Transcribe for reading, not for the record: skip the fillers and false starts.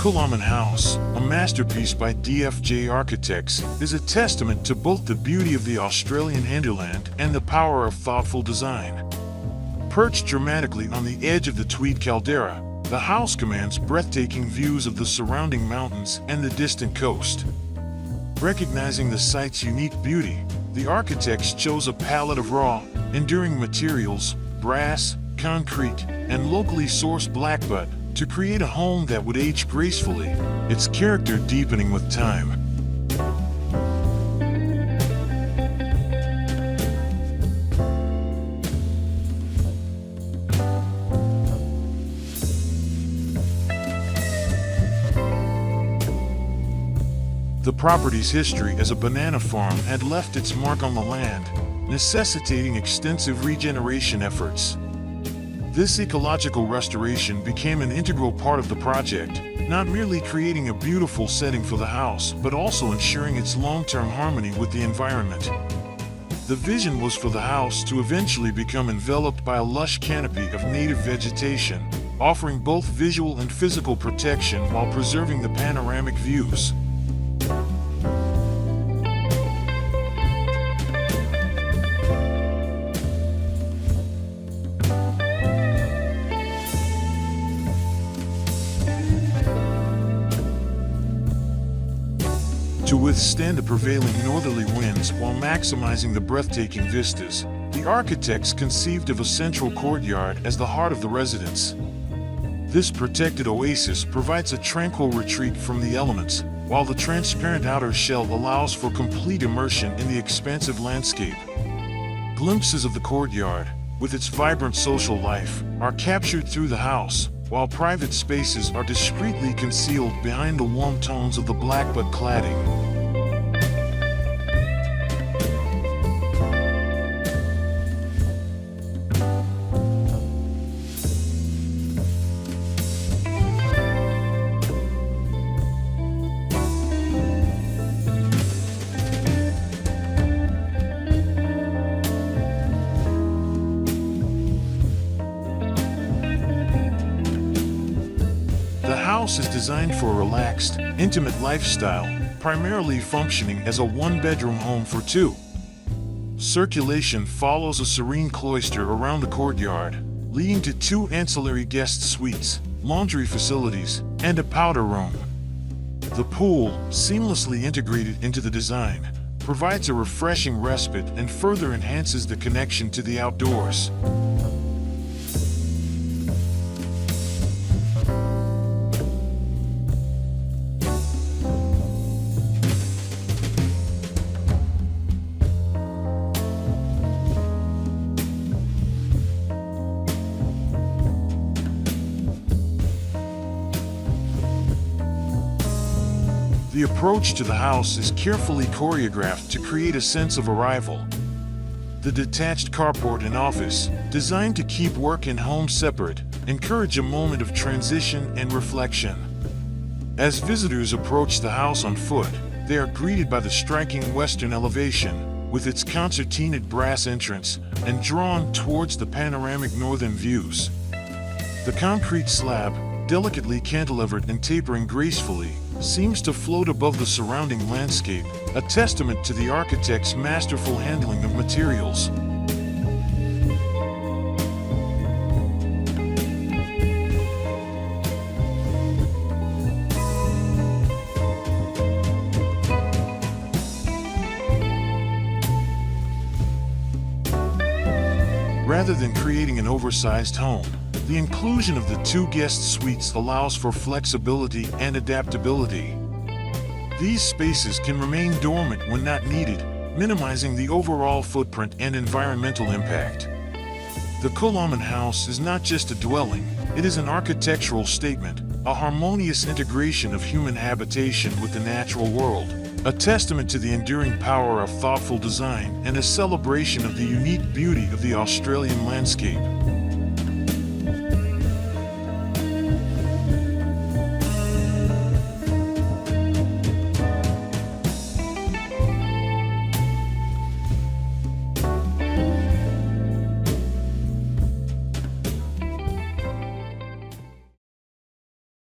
Coolamon House, a masterpiece by DFJ Architects, is a testament to both the beauty of the Australian hinterland and the power of thoughtful design. Perched dramatically on the edge of the Tweed Caldera, the house commands breathtaking views of the surrounding mountains and the distant coast. Recognizing the site's unique beauty, the architects chose a palette of raw, enduring materials, brass, concrete, and locally sourced blackbutt, to create a home that would age gracefully, its character deepening with time. The property's history as a banana farm had left its mark on the land, necessitating extensive regeneration efforts. This ecological restoration became an integral part of the project, not merely creating a beautiful setting for the house, but also ensuring its long-term harmony with the environment. The vision was for the house to eventually become enveloped by a lush canopy of native vegetation, offering both visual and physical protection while preserving the panoramic views. To withstand the prevailing northerly winds while maximizing the breathtaking vistas, the architects conceived of a central courtyard as the heart of the residence. This protected oasis provides a tranquil retreat from the elements, while the transparent outer shell allows for complete immersion in the expansive landscape. Glimpses of the courtyard, with its vibrant social life, are captured through the house, while private spaces are discreetly concealed behind the warm tones of the blackbutt cladding. The house is designed for a relaxed, intimate lifestyle, primarily functioning as a one-bedroom home for two. Circulation follows a serene cloister around the courtyard, leading to two ancillary guest suites, laundry facilities, and a powder room. The pool, seamlessly integrated into the design, provides a refreshing respite and further enhances the connection to the outdoors. The approach to the house is carefully choreographed to create a sense of arrival. The detached carport and office, designed to keep work and home separate, encourage a moment of transition and reflection. As visitors approach the house on foot, they are greeted by the striking western elevation, with its concertinaed brass entrance, and drawn towards the panoramic northern views. The concrete slab, delicately cantilevered and tapering gracefully, seems to float above the surrounding landscape, a testament to the architect's masterful handling of materials. Rather than creating an oversized home, the inclusion of the two guest suites allows for flexibility and adaptability. These spaces can remain dormant when not needed, minimizing the overall footprint and environmental impact. The Coolamon House is not just a dwelling, it is an architectural statement, a harmonious integration of human habitation with the natural world, a testament to the enduring power of thoughtful design and a celebration of the unique beauty of the Australian landscape.